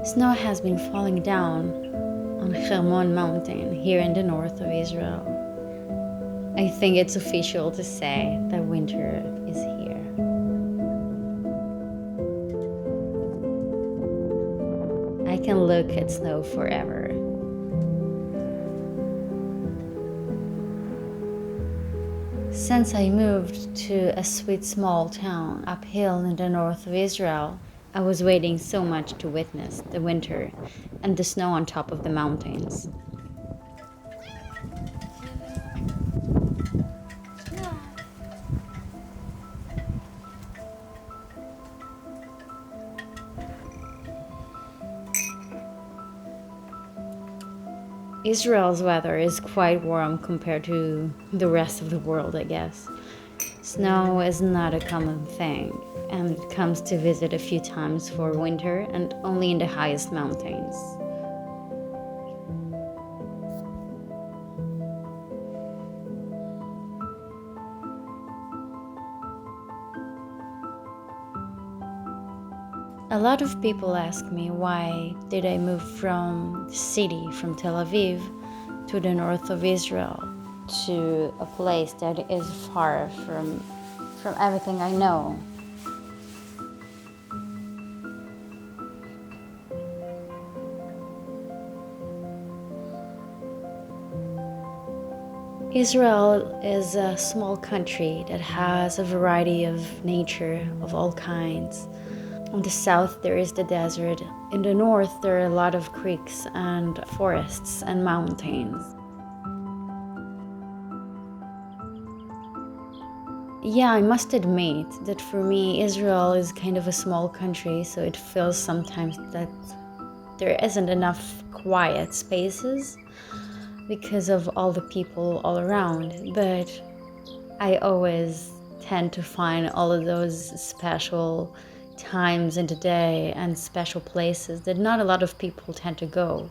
Snow has been falling down on Hermon mountain here in the north of Israel. I think it's official to say that winter is here. I can look at snow forever. Since I moved to a sweet small town uphill in the north of Israel, I was waiting so much to witness the winter and the snow on top of the mountains. Israel's weather is quite warm compared to the rest of the world, I guess. Snow is not a common thing, and it comes to visit a few times for winter and only in the highest mountains. A lot of people ask me why did I move from the city, from Tel Aviv, to the north of Israel, to a place that is far from everything I know. Israel is a small country that has a variety of nature of all kinds. In the south there is the desert. In the north there are a lot of creeks and forests and mountains. Yeah, I must admit that for me Israel is kind of a small country, so it feels sometimes that there isn't enough quiet spaces because of all the people all around, but I always tend to find all of those special times in the day and special places that not a lot of people tend to go.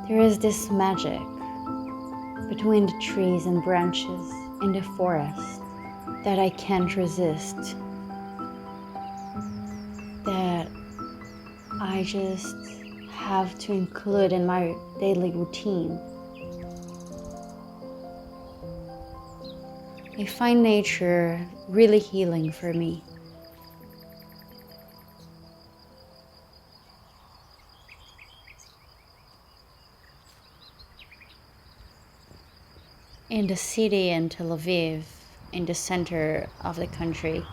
There is this magic between the trees and branches in the forest that I can't resist, that I just have to include in my daily routine. I find nature really healing for me. In the city in Tel Aviv, in the center of the country,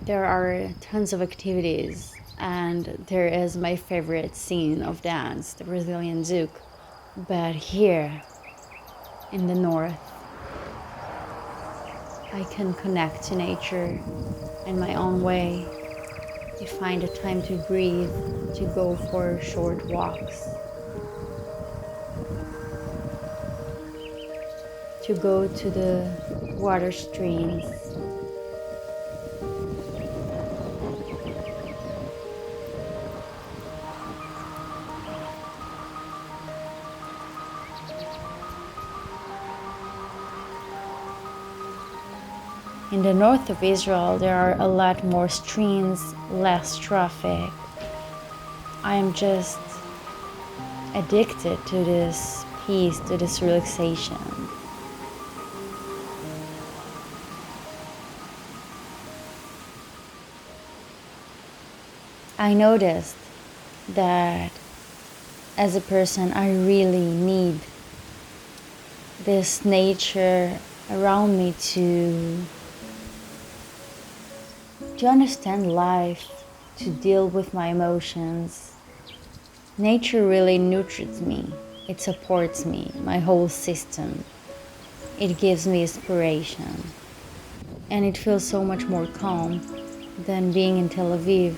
there are tons of activities, and there is my favorite scene of dance, the Brazilian zouk. But here, in the north, I can connect to nature in my own way. I find a time to breathe, to go for short walks, to go to the water streams. In the north of Israel, there are a lot more streams, less traffic. I am just addicted to this peace, to this relaxation. I noticed that as a person, I really need this nature around me to understand life, to deal with my emotions. Nature really nurtures me. It supports me, my whole system. It gives me inspiration. And it feels so much more calm than being in Tel Aviv.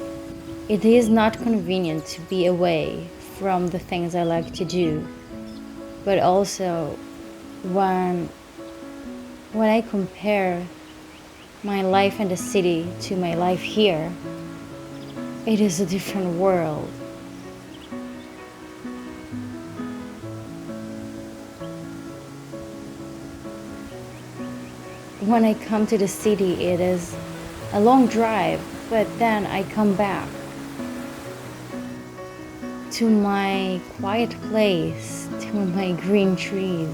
It is not convenient to be away from the things I like to do, but also when I compare my life in the city to my life here, it is a different world. When I come to the city, it is a long drive, but then I come back to my quiet place, to my green trees,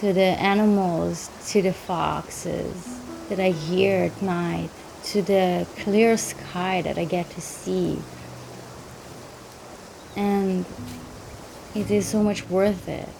to the animals, to the foxes that I hear at night, to the clear sky that I get to see. And it is so much worth it.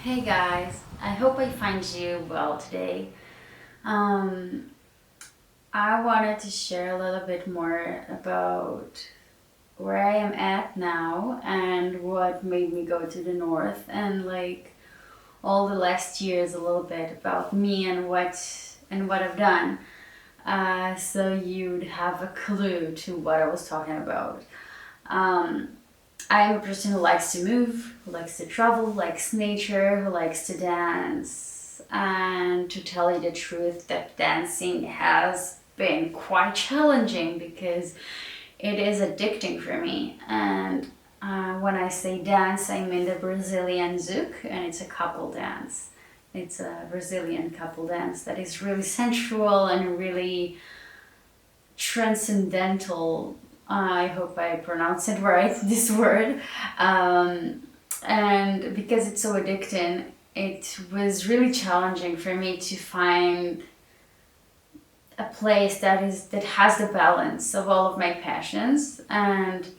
Hey guys, I hope I find you well today. I wanted to share a little bit more about where I am at now and what made me go to the north, and like all the last years a little bit about me and what I've done, so you'd have a clue to what I was talking about. I'm a person who likes to move, who likes to travel, who likes nature, who likes to dance. And to tell you the truth, that dancing has been quite challenging because it is addicting for me. And when I say dance, I mean the Brazilian zouk, and it's a couple dance. It's a Brazilian couple dance that is really sensual and really transcendental. I hope I pronounce it right, this word. And because it's so addicting, it was really challenging for me to find a place that has the balance of all of my passions. And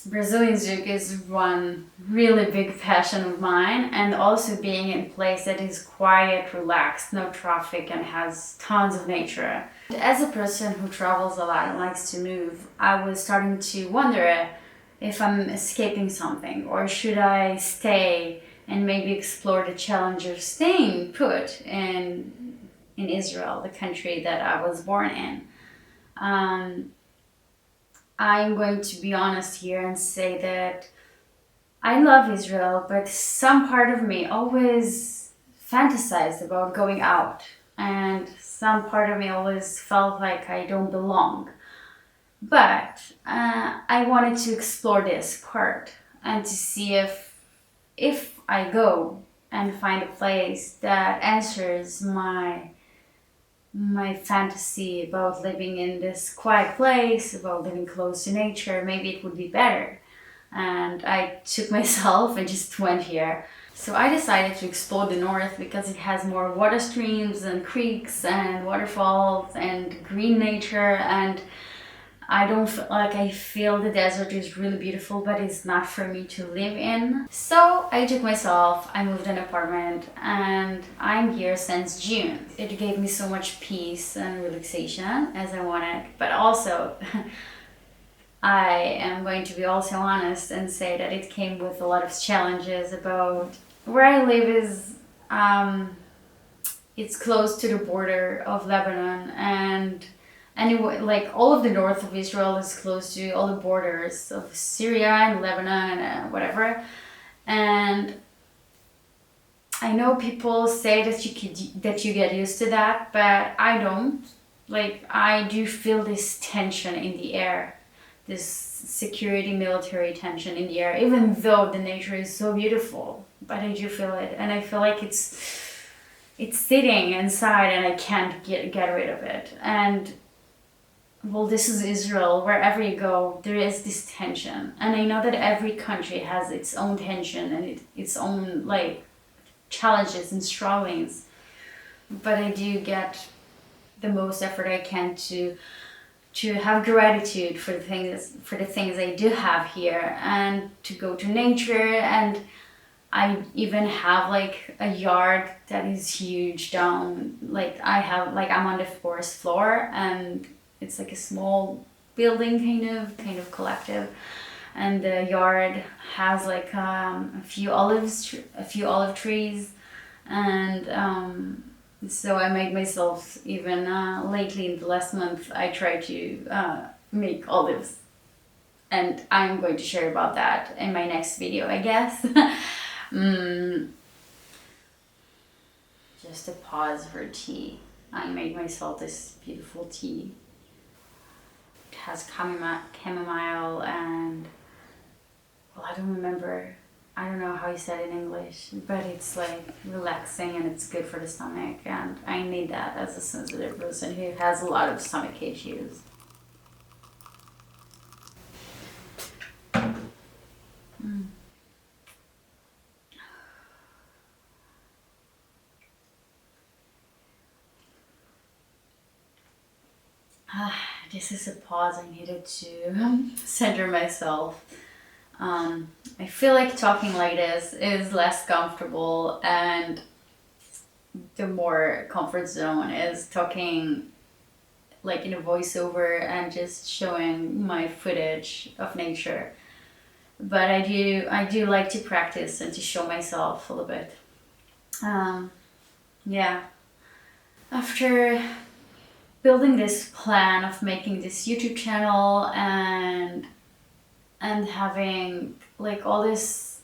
Brazilian zouk is one really big passion of mine, and also being in a place that is quiet, relaxed, no traffic, and has tons of nature. As a person who travels a lot and likes to move, I was starting to wonder if I'm escaping something, or should I stay and maybe explore the challenge of staying put in Israel, the country that I was born in. I'm going to be honest here and say that I love Israel, but some part of me always fantasized about going out, and some part of me always felt like I don't belong. But I wanted to explore this part and to see if I go and find a place that answers my my fantasy about living in this quiet place, about living close to nature, maybe it would be better. And I took myself and just went here. So I decided to explore the north because it has more water streams and creeks and waterfalls and green nature, and I don't feel like I feel the desert is really beautiful, but it's not for me to live in. So I took myself, I moved an apartment, and I'm here since June. It gave me so much peace and relaxation as I wanted, but also I am going to be also honest and say that it came with a lot of challenges. About where I live is it's close to the border of Lebanon, and anyway, like all of the north of Israel is close to all the borders of Syria and Lebanon and whatever. And I know people say that you get used to that, but I don't. Like, I do feel this tension in the air, this security military tension in the air, even though the nature is so beautiful. But I do feel it, and I feel like it's sitting inside, and I can't get rid of it. And well, this is Israel. Wherever you go, there is this tension. And I know that every country has its own tension and its own, like, challenges and strugglings. But I do get the most effort I can to have gratitude for the things I do have here, and to go to nature. And I even have like a yard that is huge down, like I'm on the fourth floor, and it's like a small building kind of collective, and the yard has like a few olive trees, and so I made myself, even lately in the last month, I tried to make olives, and I'm going to share about that in my next video, I guess. Just a pause for tea. I made myself this beautiful tea. It has chamomile and, well, I don't know how you said it in English, but it's like relaxing and it's good for the stomach, and I need that as a sensitive person who has a lot of stomach issues. This is a pause I needed to center myself. I feel like talking like this is less comfortable, and the more comfort zone is talking like in a voiceover and just showing my footage of nature. But I do like to practice and to show myself a little bit. Yeah. After building this plan of making this YouTube channel and having like all these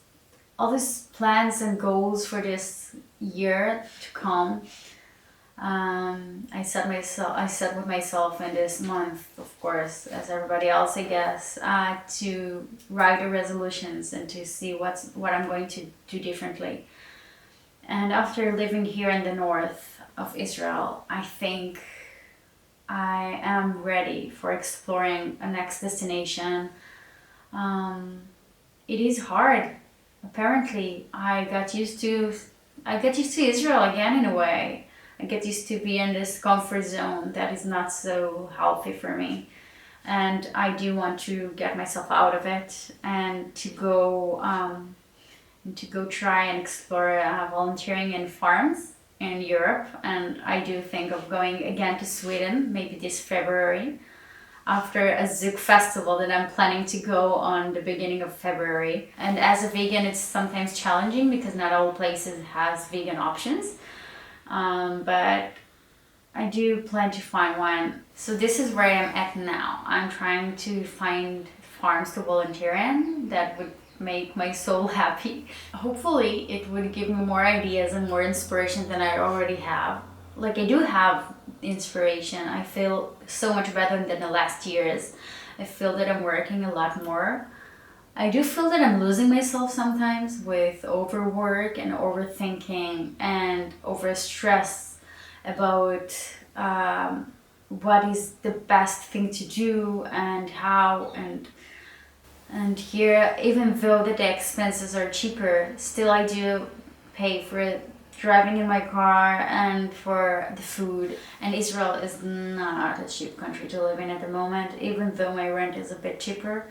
plans and goals for this year to come, I set with myself in this month, of course, as everybody else, I guess, to write the resolutions and to see what I'm going to do differently. And after living here in the north of Israel, I think I am ready for exploring a next destination. It is hard. Apparently, I got used to Israel again in a way. I get used to be in this comfort zone that is not so healthy for me. And I do want to get myself out of it and to go try and explore volunteering in farms in Europe. And I do think of going again to Sweden, maybe this February, after a Zouk festival that I'm planning to go on the beginning of February. And as a vegan, it's sometimes challenging because not all places has vegan options. But I do plan to find one. So this is where I am at now. I'm trying to find farms to volunteer in that would make my soul happy. Hopefully it would give me more ideas and more inspiration than I already have. Like, I do have inspiration. I feel so much better than the last years. I feel that I'm working a lot more. I do feel that I'm losing myself sometimes with overwork and overthinking and overstress about what is the best thing to do and how. And here, even though the expenses are cheaper, still I do pay for driving in my car and for the food. And Israel is not a cheap country to live in at the moment, even though my rent is a bit cheaper.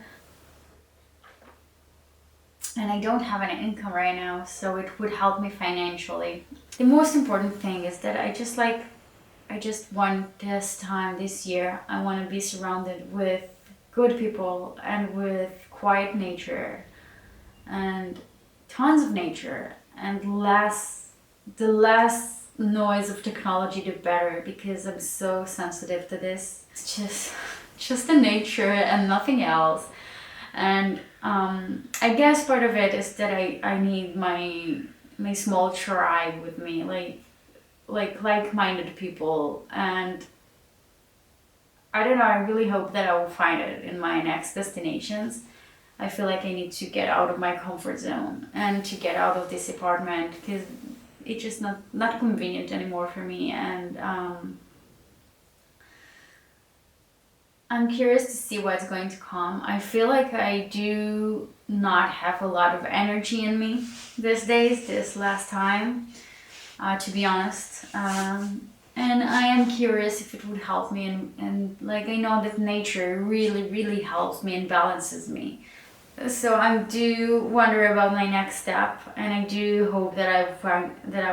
And I don't have any income right now, so it would help me financially. The most important thing is that I just want this year, I want to be surrounded with good people and with quiet nature and tons of nature, and the less noise of technology, the better, because I'm so sensitive to this. It's just the nature and nothing else. And I guess part of it is that I need my small tribe with me, like-minded people. And I don't know, I really hope that I will find it in my next destinations. I feel like I need to get out of my comfort zone and to get out of this apartment, because it's just not convenient anymore for me. And I'm curious to see what's going to come. I feel like I do not have a lot of energy in me this last time, to be honest. And I am curious if it would help me, and like, I know that nature really, really helps me and balances me. So I do wonder about my next step, and I do hope that I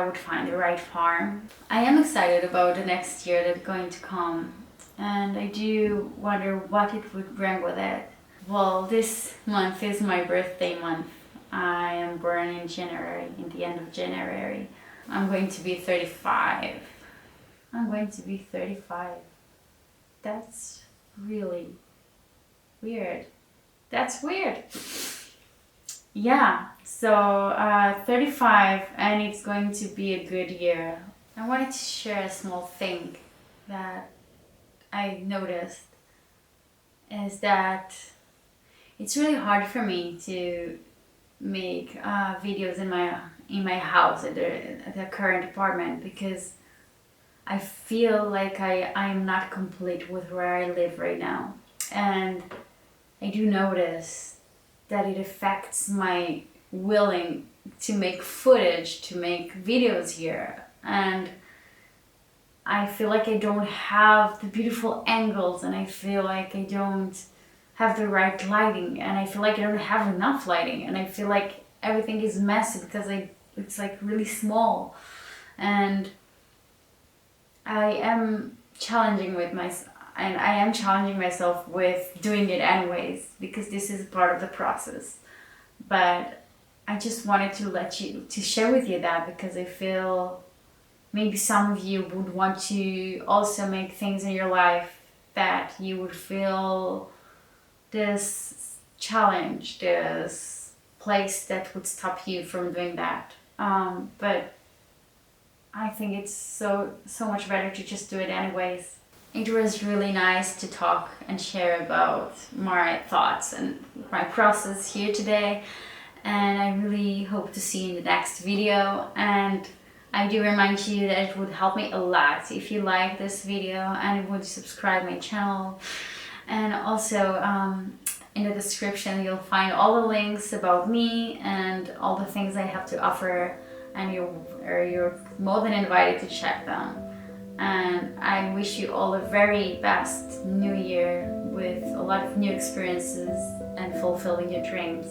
would find the right farm. I am excited about the next year that's going to come, and I do wonder what it would bring with it. Well, this month is my birthday month. I am born in January, in the end of January. I'm going to be 35. I'm going to be 35. That's really weird. That's weird. Yeah, so 35, and it's going to be a good year. I wanted to share a small thing that I noticed, is that it's really hard for me to make videos in my house at the current apartment, because I feel like I'm not complete with where I live right now. And I do notice that it affects my willing to make footage, to make videos here. And I feel like I don't have the beautiful angles, and I feel like I don't have the right lighting, and I feel like I don't have enough lighting, and I feel like everything is messy because it's like really small. And I am challenging myself with doing it anyways, because this is part of the process. But I just wanted to share with you that, because I feel maybe some of you would want to also make things in your life that you would feel this challenge, this place that would stop you from doing that. But I think it's so much better to just do it anyways. It was really nice to talk and share about my thoughts and my process here today. And I really hope to see you in the next video. And I do remind you that it would help me a lot if you like this video and would subscribe my channel. And also in the description you'll find all the links about me and all the things I have to offer, and you're more than invited to check them. And I wish you all the very best new year with a lot of new experiences and fulfilling your dreams.